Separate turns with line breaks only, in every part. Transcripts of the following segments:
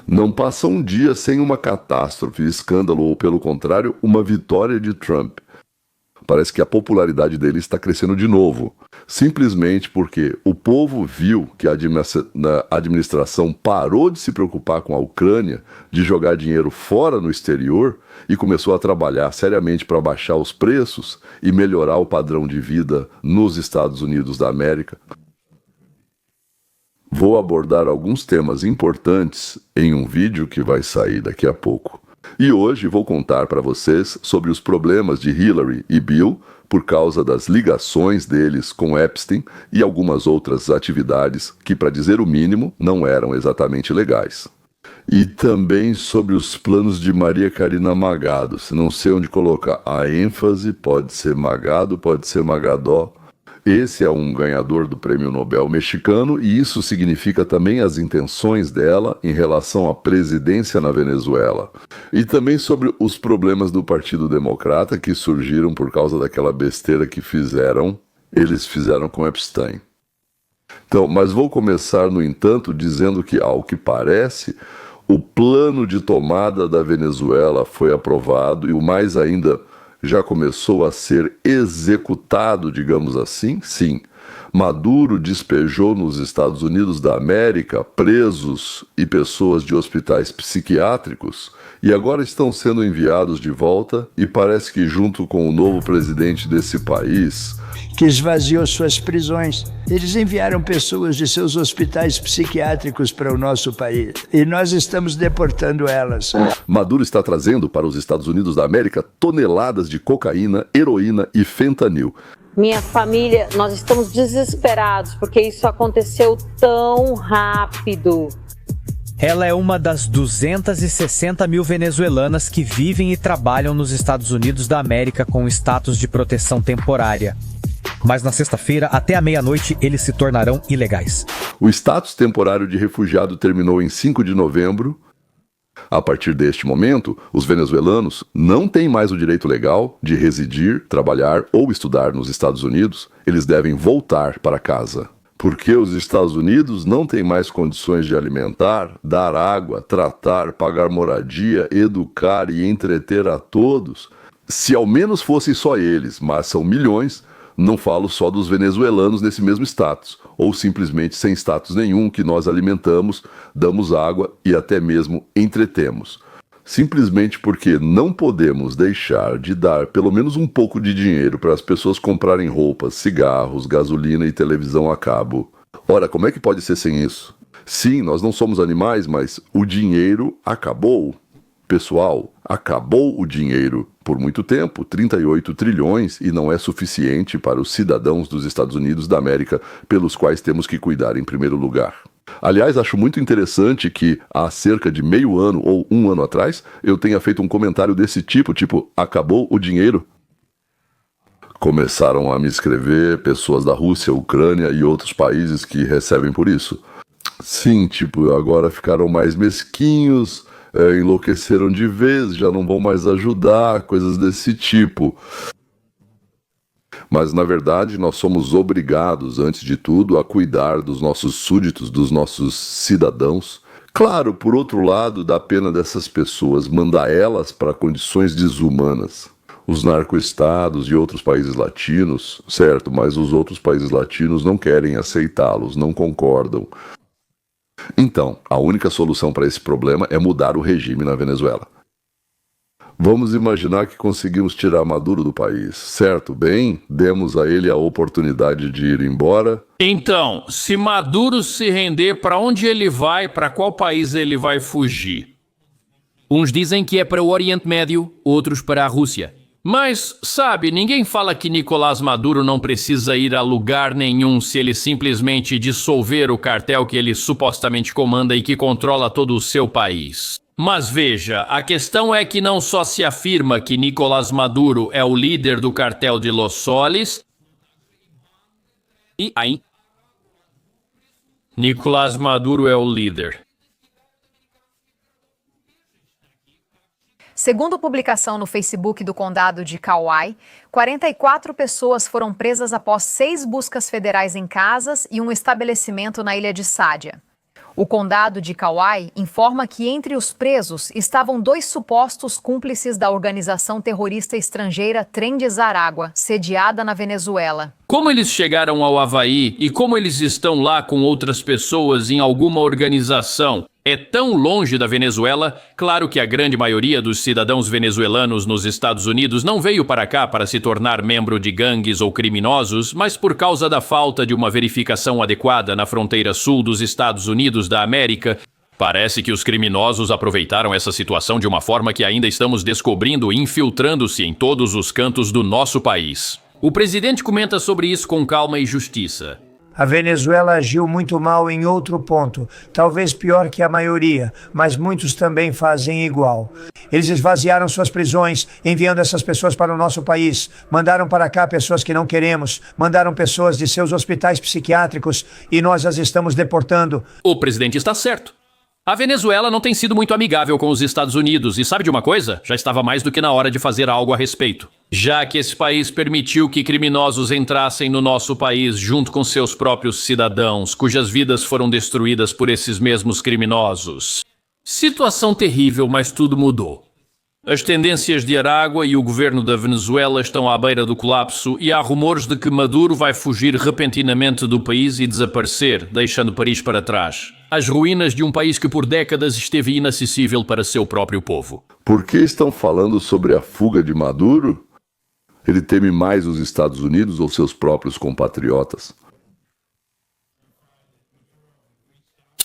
Não passa um dia sem uma catástrofe, escândalo ou, pelo contrário, uma vitória de Trump. Parece que a popularidade dele está crescendo de novo, simplesmente porque o povo viu que a administração parou de se preocupar com a Ucrânia, de jogar dinheiro fora no exterior e começou a trabalhar seriamente para baixar os preços e melhorar o padrão de vida nos Estados Unidos da América. Vou abordar alguns temas importantes em um vídeo que vai sair daqui a pouco. E hoje vou contar para vocês sobre os problemas de Hillary e Bill por causa das ligações deles com Epstein e algumas outras atividades que, para dizer o mínimo, não eram exatamente legais. E também sobre os planos de Maria Karina Magado. Não sei onde colocar a ênfase, pode ser Magado, pode ser Magadó. Esse é um ganhador do Prêmio Nobel mexicano e isso significa também as intenções dela em relação à presidência na Venezuela. E também sobre os problemas do Partido Democrata que surgiram por causa daquela besteira que eles fizeram com Epstein. Então, mas vou começar, no entanto, dizendo que, ao que parece, o plano de tomada da Venezuela foi aprovado e o mais ainda já começou a ser executado, digamos assim, sim. Maduro despejou nos Estados Unidos da América presos e pessoas de hospitais psiquiátricos e agora estão sendo enviados de volta e parece que junto com o novo presidente desse país,
que esvaziou suas prisões, eles enviaram pessoas de seus hospitais psiquiátricos para o nosso país e nós estamos deportando elas.
Maduro está trazendo para os Estados Unidos da América toneladas de cocaína, heroína e fentanil.
Minha família, nós estamos desesperados porque isso aconteceu tão rápido.
Ela é uma das 260 mil venezuelanas que vivem e trabalham nos Estados Unidos da América com status de proteção temporária. Mas na sexta-feira, até a meia-noite, eles se tornarão ilegais.
O status temporário de refugiado terminou em 5 de novembro. A partir deste momento, os venezuelanos não têm mais o direito legal de residir, trabalhar ou estudar nos Estados Unidos. Eles devem voltar para casa. Porque os Estados Unidos não têm mais condições de alimentar, dar água, tratar, pagar moradia, educar e entreter a todos. Se ao menos fossem só eles, mas são milhões, não falo só dos venezuelanos nesse mesmo status, ou simplesmente sem status nenhum que nós alimentamos, damos água e até mesmo entretemos. Simplesmente porque não podemos deixar de dar pelo menos um pouco de dinheiro para as pessoas comprarem roupas, cigarros, gasolina e televisão a cabo. Ora, como é que pode ser sem isso? Sim, nós não somos animais, mas o dinheiro acabou. Pessoal, acabou o dinheiro por muito tempo, 38 trilhões, e não é suficiente para os cidadãos dos Estados Unidos da América, pelos quais temos que cuidar em primeiro lugar. Aliás, acho muito interessante que há cerca de meio ano ou um ano atrás, eu tenha feito um comentário desse tipo, acabou o dinheiro? Começaram a me escrever pessoas da Rússia, Ucrânia e outros países que recebem por isso. Sim, agora ficaram mais mesquinhos, enlouqueceram de vez, já não vão mais ajudar, coisas desse tipo. Mas, na verdade, nós somos obrigados, antes de tudo, a cuidar dos nossos súditos, dos nossos cidadãos. Claro, por outro lado, dá pena dessas pessoas, mandar elas para condições desumanas. Os narcoestados e outros países latinos, certo, mas os outros países latinos não querem aceitá-los, não concordam. Então, a única solução para esse problema é mudar o regime na Venezuela. Vamos imaginar que conseguimos tirar Maduro do país, certo? Bem, demos a ele a oportunidade de ir embora.
Então, se Maduro se render, para onde ele vai? Para qual país ele vai fugir?
Uns dizem que é para o Oriente Médio, outros para a Rússia.
Mas, sabe, ninguém fala que Nicolás Maduro não precisa ir a lugar nenhum se ele simplesmente dissolver o cartel que ele supostamente comanda e que controla todo o seu país. Mas veja, a questão é que não só se afirma que Nicolás Maduro é o líder do cartel de Los Soles,
E aí?
Nicolás Maduro é o líder.
Segundo publicação no Facebook do condado de Kauai, 44 pessoas foram presas após 6 buscas federais em casas e um estabelecimento na ilha de Sádia. O condado de Kauai informa que entre os presos estavam 2 supostos cúmplices da organização terrorista estrangeira Tren de Aragua, sediada na Venezuela.
Como eles chegaram ao Havaí e como eles estão lá com outras pessoas em alguma organização? É tão longe da Venezuela, claro que a grande maioria dos cidadãos venezuelanos nos Estados Unidos não veio para cá para se tornar membro de gangues ou criminosos, mas por causa da falta de uma verificação adequada na fronteira sul dos Estados Unidos da América, parece que os criminosos aproveitaram essa situação de uma forma que ainda estamos descobrindo, infiltrando-se em todos os cantos do nosso país. O presidente comenta sobre isso com calma e justiça.
A Venezuela agiu muito mal em outro ponto, talvez pior que a maioria, mas muitos também fazem igual. Eles esvaziaram suas prisões, enviando essas pessoas para o nosso país, mandaram para cá pessoas que não queremos, mandaram pessoas de seus hospitais psiquiátricos e nós as estamos deportando.
O presidente está certo. A Venezuela não tem sido muito amigável com os Estados Unidos e sabe de uma coisa? Já estava mais do que na hora de fazer algo a respeito. Já que esse país permitiu que criminosos entrassem no nosso país junto com seus próprios cidadãos, cujas vidas foram destruídas por esses mesmos criminosos. Situação terrível, mas tudo mudou. As tendências de Aragua e o governo da Venezuela estão à beira do colapso e há rumores de que Maduro vai fugir repentinamente do país e desaparecer, deixando Paris para trás. As ruínas de um país que por décadas esteve inacessível para seu próprio povo.
Por que estão falando sobre a fuga de Maduro? Ele teme mais os Estados Unidos ou seus próprios compatriotas?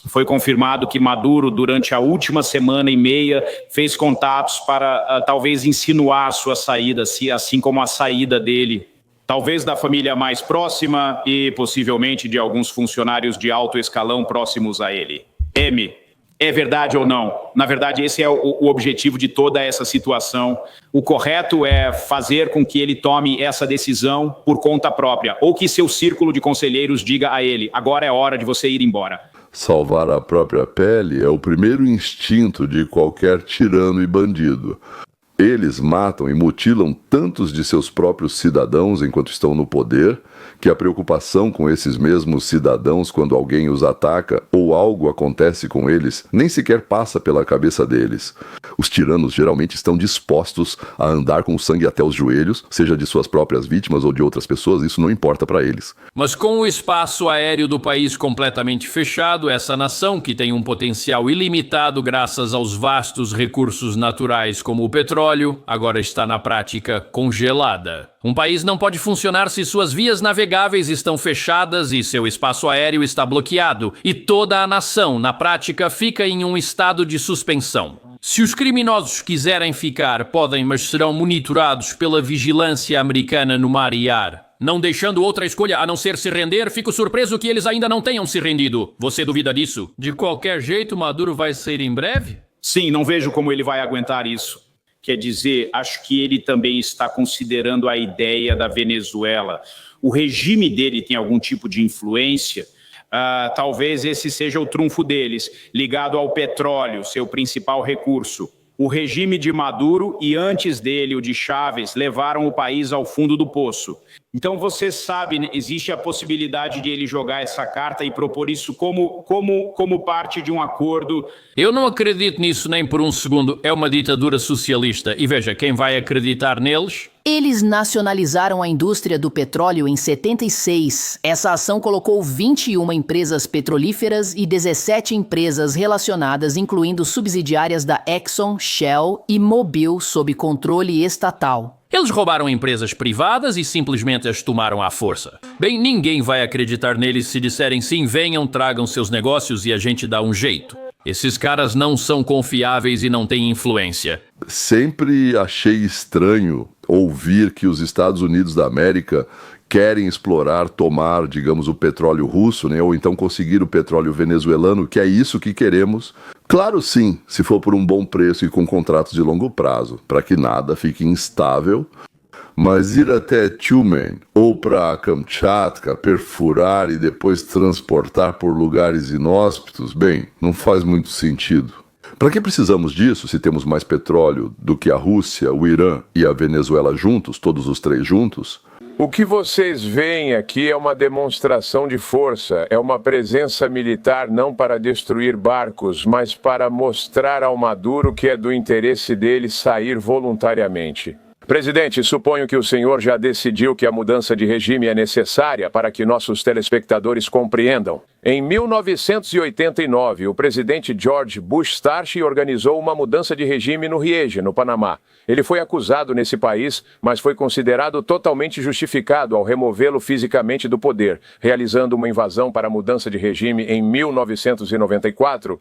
Foi confirmado que Maduro, durante a última semana e meia, fez contatos para talvez insinuar sua saída, assim como a saída dele, talvez da família mais próxima e possivelmente de alguns funcionários de alto escalão próximos a ele. M, é verdade ou não? Na verdade, esse é o objetivo de toda essa situação. O correto é fazer com que ele tome essa decisão por conta própria, ou que seu círculo de conselheiros diga a ele, agora é hora de você ir embora.
Salvar a própria pele é o primeiro instinto de qualquer tirano e bandido. Eles matam e mutilam tantos de seus próprios cidadãos enquanto estão no poder, que a preocupação com esses mesmos cidadãos quando alguém os ataca ou algo acontece com eles nem sequer passa pela cabeça deles. Os tiranos geralmente estão dispostos a andar com o sangue até os joelhos, seja de suas próprias vítimas ou de outras pessoas, isso não importa para eles.
Mas com o espaço aéreo do país completamente fechado, essa nação, que tem um potencial ilimitado graças aos vastos recursos naturais como o petróleo, agora está na prática congelada. Um país não pode funcionar se suas vias navegáveis estão fechadas e seu espaço aéreo está bloqueado, e toda a nação, na prática, fica em um estado de suspensão. Se os criminosos quiserem ficar, podem, mas serão monitorados pela vigilância americana no mar e ar. Não deixando outra escolha a não ser se render, fico surpreso que eles ainda não tenham se rendido. Você duvida disso? De qualquer jeito, Maduro vai sair em breve?
Sim, não vejo como ele vai aguentar isso. Quer dizer, acho que ele também está considerando a ideia da Venezuela. O regime dele tem algum tipo de influência? Talvez esse seja o trunfo deles, ligado ao petróleo, seu principal recurso. O regime de Maduro e antes dele o de Chávez levaram o país ao fundo do poço. Então você sabe, existe a possibilidade de ele jogar essa carta e propor isso como parte de um acordo.
Eu não acredito nisso nem por um segundo. É uma ditadura socialista. E veja, quem vai acreditar neles?
Eles nacionalizaram a indústria do petróleo em 76. Essa ação colocou 21 empresas petrolíferas e 17 empresas relacionadas, incluindo subsidiárias da Exxon, Shell e Mobil, sob controle estatal.
Eles roubaram empresas privadas e simplesmente as tomaram à força. Bem, ninguém vai acreditar neles se disserem sim, venham, tragam seus negócios e a gente dá um jeito. Esses caras não são confiáveis e não têm influência.
Sempre achei estranho ouvir que os Estados Unidos da América querem explorar, tomar, digamos, o petróleo russo, né? Ou então conseguir o petróleo venezuelano, que é isso que queremos. Claro, sim, se for por um bom preço e com contratos de longo prazo, para que nada fique instável. Mas ir até Tyumen ou para Kamchatka, perfurar e depois transportar por lugares inóspitos, bem, não faz muito sentido. Para que precisamos disso se temos mais petróleo do que a Rússia, o Irã e a Venezuela juntos, todos os três juntos?
O que vocês veem aqui é uma demonstração de força, é uma presença militar não para destruir barcos, mas para mostrar ao Maduro que é do interesse dele sair voluntariamente. Presidente, suponho que o senhor já decidiu que a mudança de regime é necessária para que nossos telespectadores compreendam. Em 1989, o presidente George Bush Starch organizou uma mudança de regime no Riege, no Panamá. Ele foi acusado nesse país, mas foi considerado totalmente justificado ao removê-lo fisicamente do poder, realizando uma invasão para a mudança de regime em 1994.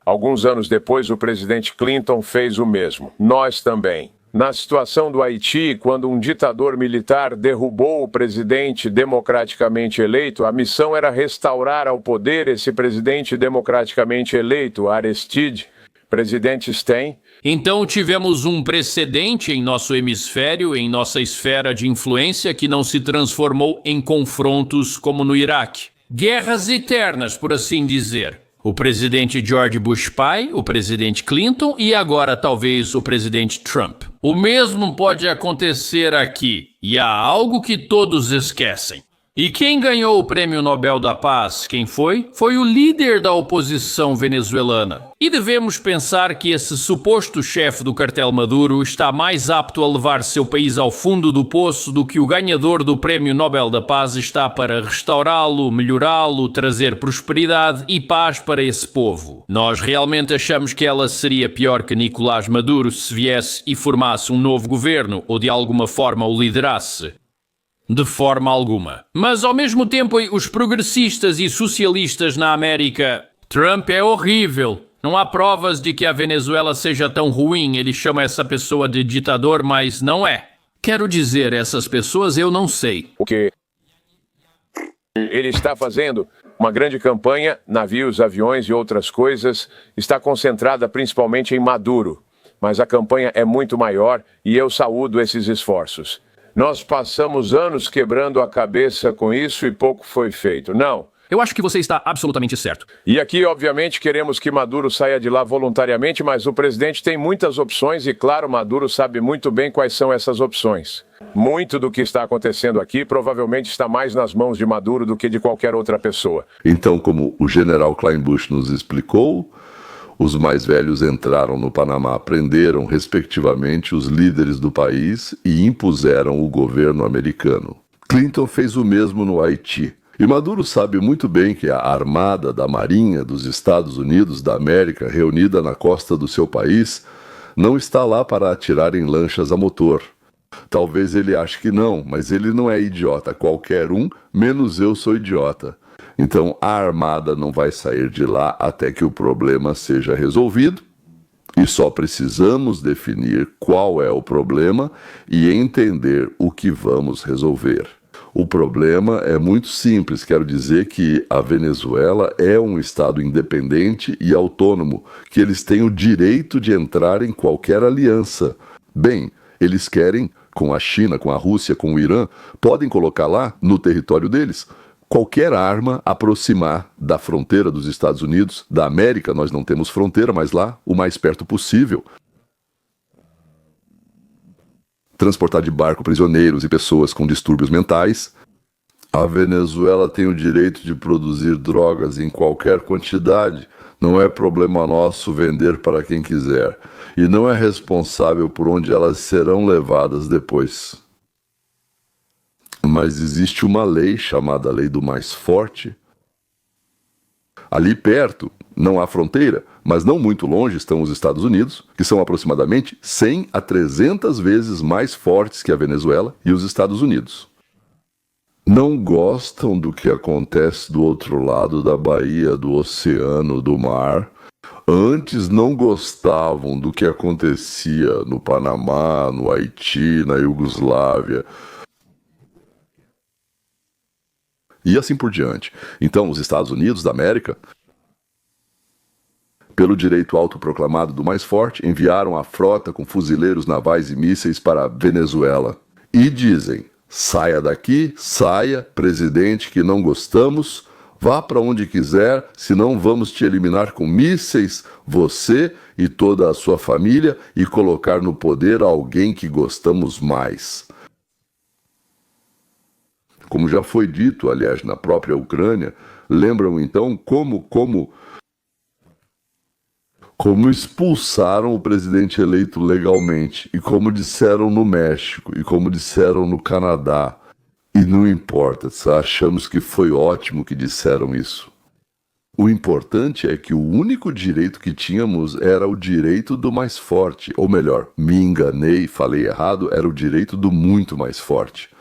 Alguns anos depois, o presidente Clinton fez o mesmo. Nós também. Na situação do Haiti, quando um ditador militar derrubou o presidente democraticamente eleito, a missão era restaurar ao poder esse presidente democraticamente eleito, Aristide. Presidentes têm.
Então tivemos um precedente em nosso hemisfério, em nossa esfera de influência, que não se transformou em confrontos como no Iraque. Guerras eternas, por assim dizer. O presidente George Bush pai, o presidente Clinton e agora talvez o presidente Trump. O mesmo pode acontecer aqui, e há algo que todos esquecem. E quem ganhou o Prêmio Nobel da Paz, quem foi? Foi o líder da oposição venezuelana. E devemos pensar que esse suposto chefe do cartel Maduro está mais apto a levar seu país ao fundo do poço do que o ganhador do Prêmio Nobel da Paz está para restaurá-lo, melhorá-lo, trazer prosperidade e paz para esse povo. Nós realmente achamos que ela seria pior que Nicolás Maduro se viesse e formasse um novo governo ou de alguma forma o liderasse? De forma alguma. Mas ao mesmo tempo, os progressistas e socialistas na América... Trump é horrível. Não há provas de que a Venezuela seja tão ruim. Ele chama essa pessoa de ditador, mas não é. Quero dizer, essas pessoas eu não sei.
O que ele está fazendo? Uma grande campanha, navios, aviões e outras coisas, está concentrada principalmente em Maduro. Mas a campanha é muito maior e eu saúdo esses esforços. Nós passamos anos quebrando a cabeça com isso e pouco foi feito. Não.
Eu acho que você está absolutamente certo.
E aqui, obviamente, queremos que Maduro saia de lá voluntariamente, mas o presidente tem muitas opções e, claro, Maduro sabe muito bem quais são essas opções. Muito do que está acontecendo aqui provavelmente está mais nas mãos de Maduro do que de qualquer outra pessoa.
Então, como o general Klein Bush nos explicou, os mais velhos entraram no Panamá, prenderam, respectivamente, os líderes do país e impuseram o governo americano. Clinton fez o mesmo no Haiti. E Maduro sabe muito bem que a armada da Marinha dos Estados Unidos da América, reunida na costa do seu país, não está lá para atirar em lanchas a motor. Talvez ele ache que não, mas ele não é idiota. Qualquer um, menos eu, sou idiota. Então, a armada não vai sair de lá até que o problema seja resolvido, e só precisamos definir qual é o problema e entender o que vamos resolver. O problema é muito simples, quero dizer que a Venezuela é um estado independente e autônomo, que eles têm o direito de entrar em qualquer aliança. Bem, eles querem, com a China, com a Rússia, com o Irã, podem colocar lá, no território deles, qualquer arma aproximar da fronteira dos Estados Unidos, da América, nós não temos fronteira, mas lá, o mais perto possível. Transportar de barco prisioneiros e pessoas com distúrbios mentais. A Venezuela tem o direito de produzir drogas em qualquer quantidade. Não é problema nosso vender para quem quiser. E não é responsável por onde elas serão levadas depois. Mas existe uma lei chamada Lei do Mais Forte. Ali perto, não há fronteira, mas não muito longe estão os Estados Unidos, que são aproximadamente 100 a 300 vezes mais fortes que a Venezuela e os Estados Unidos. Não gostam do que acontece do outro lado da baía, do oceano, do mar. Antes não gostavam do que acontecia no Panamá, no Haiti, na Iugoslávia. E assim por diante. Então, os Estados Unidos da América, pelo direito autoproclamado do mais forte, enviaram a frota com fuzileiros navais e mísseis para a Venezuela. E dizem, saia daqui, saia, presidente que não gostamos, vá para onde quiser, senão vamos te eliminar com mísseis, você e toda a sua família, e colocar no poder alguém que gostamos mais. como já foi dito, aliás, na própria Ucrânia, lembram então como expulsaram o presidente eleito legalmente, e como disseram no México, e como disseram no Canadá. E não importa, achamos que foi ótimo que disseram isso. O importante é que o único direito que tínhamos era o direito do mais forte, ou melhor, me enganei, falei errado, era o direito do muito mais forte.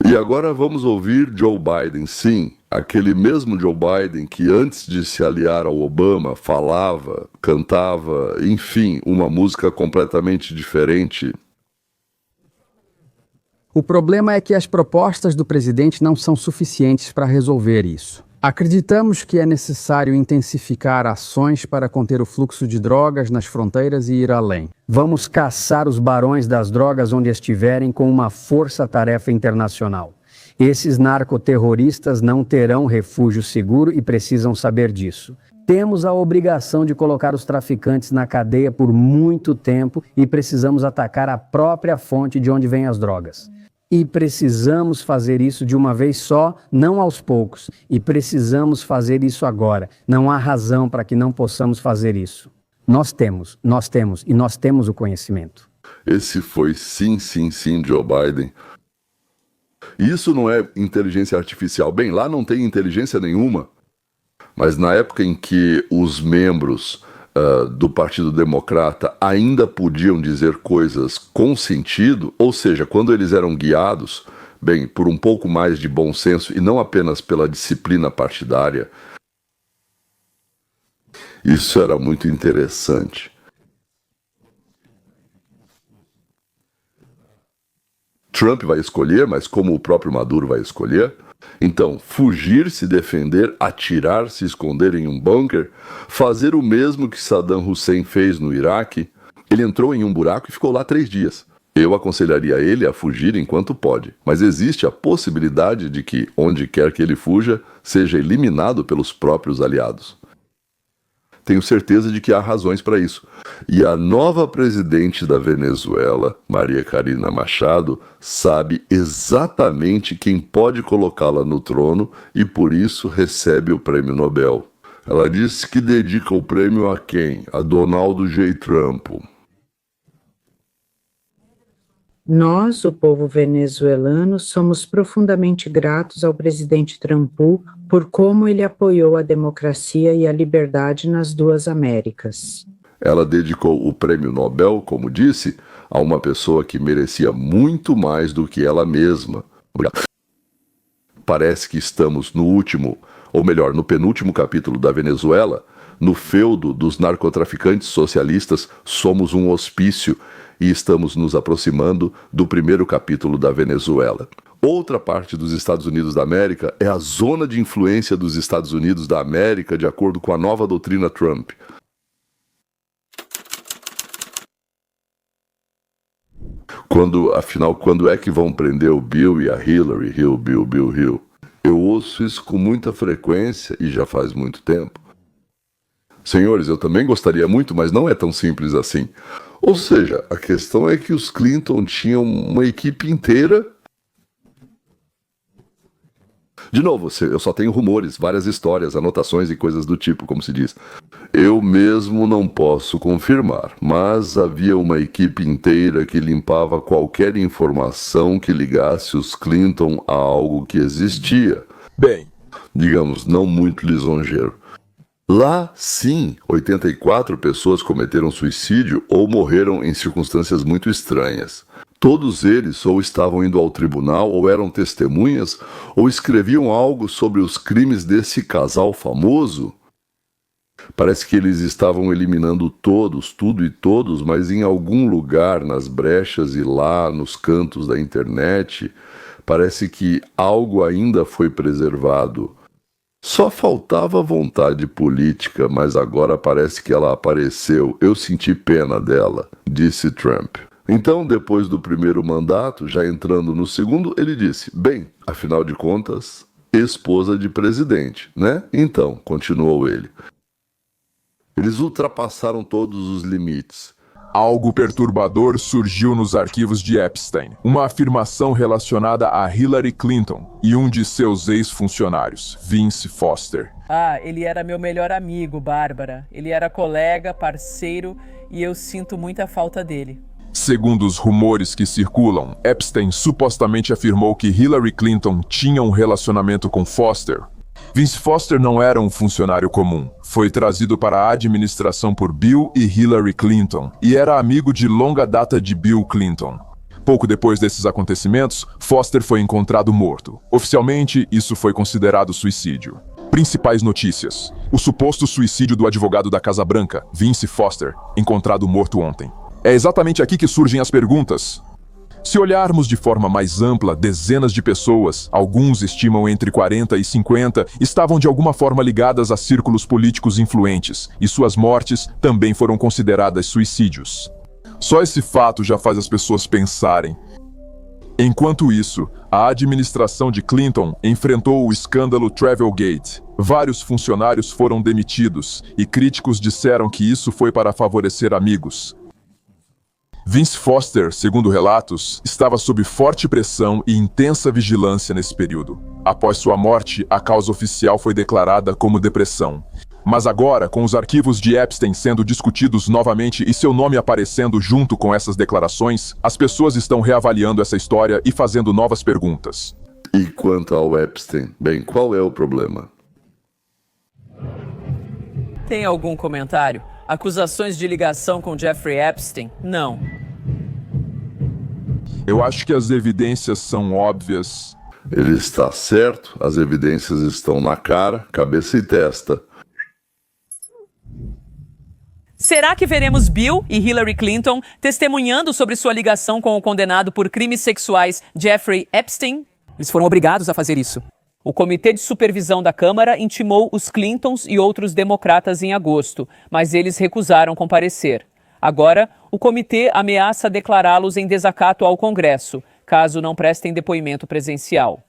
E agora vamos ouvir Joe Biden, sim, aquele mesmo Joe Biden que antes de se aliar ao Obama falava, cantava, enfim, uma música completamente diferente.
O problema é que as propostas do presidente não são suficientes para resolver isso. Acreditamos que é necessário intensificar ações para conter o fluxo de drogas nas fronteiras e ir além. Vamos caçar os barões das drogas onde estiverem com uma força-tarefa internacional. Esses narcoterroristas não terão refúgio seguro e precisam saber disso. Temos a obrigação de colocar os traficantes na cadeia por muito tempo e precisamos atacar a própria fonte de onde vêm as drogas. E precisamos fazer isso de uma vez só, não aos poucos. E precisamos fazer isso agora. Não há razão para que não possamos fazer isso. Nós temos o conhecimento.
Esse foi sim, Joe Biden. Isso não é inteligência artificial. Bem, lá não tem inteligência nenhuma. Mas na época em que os membros do Partido Democrata ainda podiam dizer coisas com sentido, ou seja, quando eles eram guiados, bem, por um pouco mais de bom senso e não apenas pela disciplina partidária, isso era muito interessante. Trump vai escolher, mas como o próprio Maduro vai escolher? Então, fugir, se defender, atirar, se esconder em um bunker, fazer o mesmo que Saddam Hussein fez no Iraque. Ele entrou em um buraco e ficou lá 3 dias. Eu aconselharia ele a fugir enquanto pode, mas existe a possibilidade de que, onde quer que ele fuja, seja eliminado pelos próprios aliados. Tenho certeza de que há razões para isso. E a nova presidente da Venezuela, Maria Corina Machado, sabe exatamente quem pode colocá-la no trono e por isso recebe o prêmio Nobel. Ela disse que dedica o prêmio a quem? A Donald J. Trump.
Nós, o povo venezuelano, somos profundamente gratos ao presidente Trump por como ele apoiou a democracia e a liberdade nas 2 Américas.
Ela dedicou o prêmio Nobel, como disse, a uma pessoa que merecia muito mais do que ela mesma. Parece que estamos no último, ou melhor, no penúltimo capítulo da Venezuela. No feudo dos narcotraficantes socialistas, somos um hospício e estamos nos aproximando do primeiro capítulo da Venezuela. Outra parte dos Estados Unidos da América é a zona de influência dos Estados Unidos da América, de acordo com a nova doutrina Trump. Quando é que vão prender o Bill e a Hillary? Bill. Eu ouço isso com muita frequência e já faz muito tempo. Senhores, eu também gostaria muito, mas não é tão simples assim. Ou seja, a questão é que os Clinton tinham uma equipe inteira. De novo, eu só tenho rumores, várias histórias, anotações e coisas do tipo, como se diz. Eu mesmo não posso confirmar, mas havia uma equipe inteira que limpava qualquer informação que ligasse os Clinton a algo que existia. Bem, digamos, não muito lisonjeiro. Lá, sim, 84 pessoas cometeram suicídio ou morreram em circunstâncias muito estranhas. Todos eles ou estavam indo ao tribunal, ou eram testemunhas, ou escreviam algo sobre os crimes desse casal famoso. Parece que eles estavam eliminando todos, tudo e todos, mas em algum lugar, nas brechas e lá nos cantos da internet, parece que algo ainda foi preservado. Só faltava vontade política, mas agora parece que ela apareceu. Eu senti pena dela, disse Trump. Então, depois do primeiro mandato, já entrando no segundo, ele disse, bem, afinal de contas, esposa de presidente, né? Então, continuou ele. Eles ultrapassaram todos os limites.
Algo perturbador surgiu nos arquivos de Epstein. Uma afirmação relacionada a Hillary Clinton e um de seus ex-funcionários, Vince Foster.
Ele era meu melhor amigo, Bárbara. Ele era colega, parceiro e eu sinto muita falta dele.
Segundo os rumores que circulam, Epstein supostamente afirmou que Hillary Clinton tinha um relacionamento com Foster. Vince Foster não era um funcionário comum. Foi trazido para a administração por Bill e Hillary Clinton e era amigo de longa data de Bill Clinton. Pouco depois desses acontecimentos, Foster foi encontrado morto. Oficialmente, isso foi considerado suicídio. Principais notícias. O suposto suicídio do advogado da Casa Branca, Vince Foster, encontrado morto ontem. É exatamente aqui que surgem as perguntas. Se olharmos de forma mais ampla, dezenas de pessoas, alguns estimam entre 40 e 50, estavam de alguma forma ligadas a círculos políticos influentes, e suas mortes também foram consideradas suicídios. Só esse fato já faz as pessoas pensarem. Enquanto isso, a administração de Clinton enfrentou o escândalo Travelgate. Vários funcionários foram demitidos, e críticos disseram que isso foi para favorecer amigos. Vince Foster, segundo relatos, estava sob forte pressão e intensa vigilância nesse período. Após sua morte, a causa oficial foi declarada como depressão. Mas agora, com os arquivos de Epstein sendo discutidos novamente e seu nome aparecendo junto com essas declarações, as pessoas estão reavaliando essa história e fazendo novas perguntas.
E quanto ao Epstein, bem, qual é o problema?
Tem algum comentário? Acusações de ligação com Jeffrey Epstein? Não.
Eu acho que as evidências são óbvias.
Ele está certo, as evidências estão na cara, cabeça e testa.
Será que veremos Bill e Hillary Clinton testemunhando sobre sua ligação com o condenado por crimes sexuais Jeffrey Epstein? Eles foram obrigados a fazer isso. O Comitê de Supervisão da Câmara intimou os Clintons e outros democratas em agosto, mas eles recusaram comparecer. Agora, o comitê ameaça declará-los em desacato ao Congresso, caso não prestem depoimento presencial.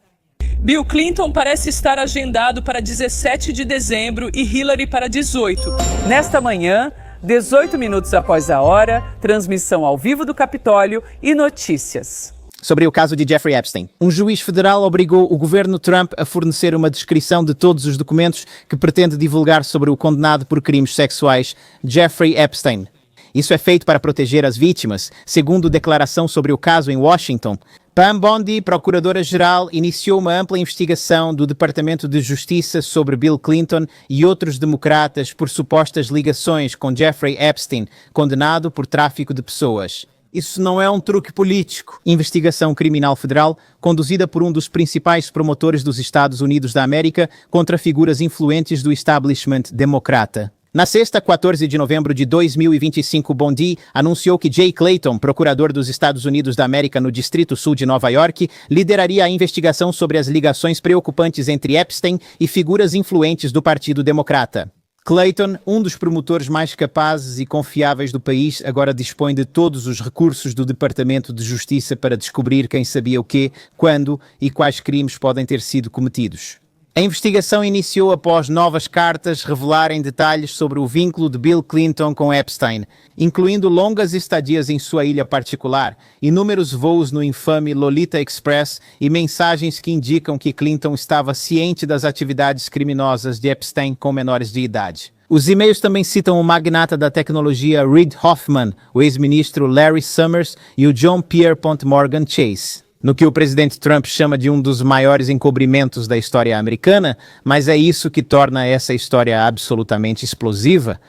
Bill Clinton parece estar agendado para 17 de dezembro e Hillary para 18. Nesta manhã, 18 minutos após a hora, transmissão ao vivo do Capitólio e notícias.
Sobre o caso de Jeffrey Epstein. Um juiz federal obrigou o governo Trump a fornecer uma descrição de todos os documentos que pretende divulgar sobre o condenado por crimes sexuais Jeffrey Epstein. Isso é feito para proteger as vítimas, segundo declaração sobre o caso em Washington. Pam Bondi, procuradora-geral, iniciou uma ampla investigação do Departamento de Justiça sobre Bill Clinton e outros democratas por supostas ligações com Jeffrey Epstein, condenado por tráfico de pessoas. Isso não é um truque político. Investigação criminal federal, conduzida por um dos principais promotores dos Estados Unidos da América contra figuras influentes do establishment democrata. Na sexta, 14 de novembro de 2025, Bondi anunciou que Jay Clayton, procurador dos Estados Unidos da América no Distrito Sul de Nova York, lideraria a investigação sobre as ligações preocupantes entre Epstein e figuras influentes do Partido Democrata. Clayton, um dos promotores mais capazes e confiáveis do país, agora dispõe de todos os recursos do Departamento de Justiça para descobrir quem sabia o quê, quando e quais crimes podem ter sido cometidos. A investigação iniciou após novas cartas revelarem detalhes sobre o vínculo de Bill Clinton com Epstein, incluindo longas estadias em sua ilha particular, inúmeros voos no infame Lolita Express e mensagens que indicam que Clinton estava ciente das atividades criminosas de Epstein com menores de idade. Os e-mails também citam o magnata da tecnologia Reid Hoffman, o ex-ministro Larry Summers e o John Pierre Morgan Chase. No que o presidente Trump chama de um dos maiores encobrimentos da história americana, mas é isso que torna essa história absolutamente explosiva.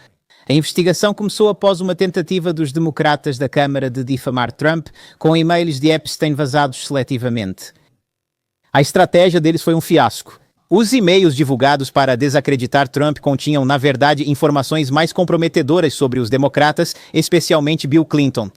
A investigação começou após uma tentativa dos democratas da Câmara de difamar Trump com e-mails de Epstein vazados seletivamente. A estratégia deles foi um fiasco. Os e-mails divulgados para desacreditar Trump continham, na verdade, informações mais comprometedoras sobre os democratas, especialmente Bill Clinton.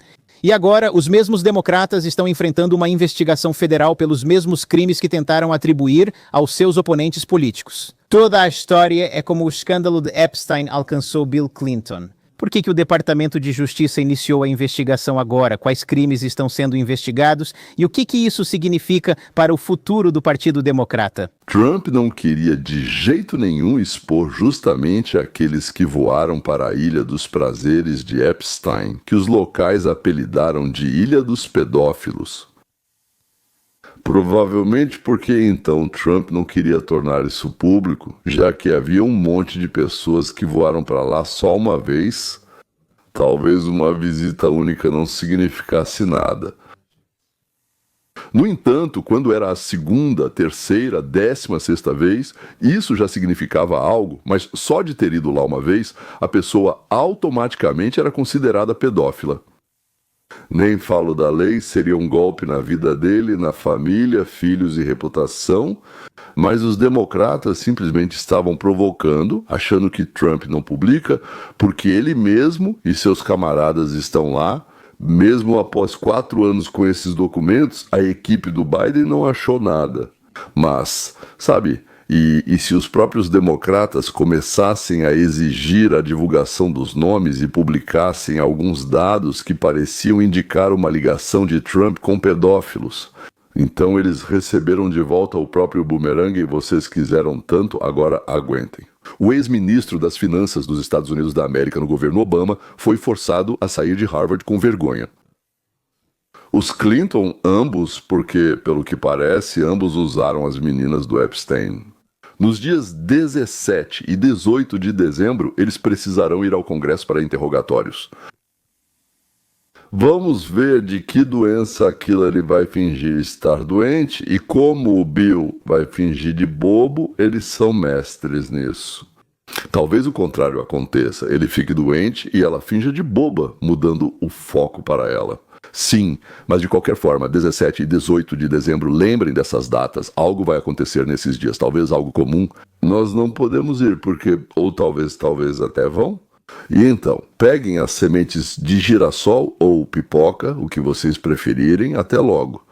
E agora, os mesmos democratas estão enfrentando uma investigação federal pelos mesmos crimes que tentaram atribuir aos seus oponentes políticos. Toda a história é como o escândalo de Epstein alcançou Bill Clinton. Por que o Departamento de Justiça iniciou a investigação agora? Quais crimes estão sendo investigados? E o que isso significa para o futuro do Partido Democrata?
Trump não queria de jeito nenhum expor justamente aqueles que voaram para a Ilha dos Prazeres de Epstein, que os locais apelidaram de Ilha dos Pedófilos. Provavelmente porque então Trump não queria tornar isso público, já que havia um monte de pessoas que voaram para lá só uma vez. Talvez uma visita única não significasse nada. No entanto, quando era a segunda, terceira, 16ª vez, isso já significava algo, mas só de ter ido lá uma vez, a pessoa automaticamente era considerada pedófila. Nem falo da lei, seria um golpe na vida dele, na família, filhos e reputação, mas os democratas simplesmente estavam provocando, achando que Trump não publica, porque ele mesmo e seus camaradas estão lá. Mesmo após 4 anos com esses documentos, a equipe do Biden não achou nada. Mas, sabe... E se os próprios democratas começassem a exigir a divulgação dos nomes e publicassem alguns dados que pareciam indicar uma ligação de Trump com pedófilos? Então eles receberam de volta o próprio bumerangue e vocês quiseram tanto, agora aguentem. O ex-ministro das Finanças dos Estados Unidos da América no governo Obama foi forçado a sair de Harvard com vergonha. Os Clinton, ambos, porque, pelo que parece, ambos usaram as meninas do Epstein. Nos dias 17 e 18 de dezembro, eles precisarão ir ao Congresso para interrogatórios. Vamos ver de que doença a Hillary vai fingir estar doente e como o Bill vai fingir de bobo, eles são mestres nisso. Talvez o contrário aconteça, ele fique doente e ela finja de boba, mudando o foco para ela. Sim, mas de qualquer forma, 17 e 18 de dezembro, lembrem dessas datas, algo vai acontecer nesses dias, talvez algo comum. Nós não podemos ir porque, ou talvez até vão. E então, peguem as sementes de girassol ou pipoca, o que vocês preferirem, até logo.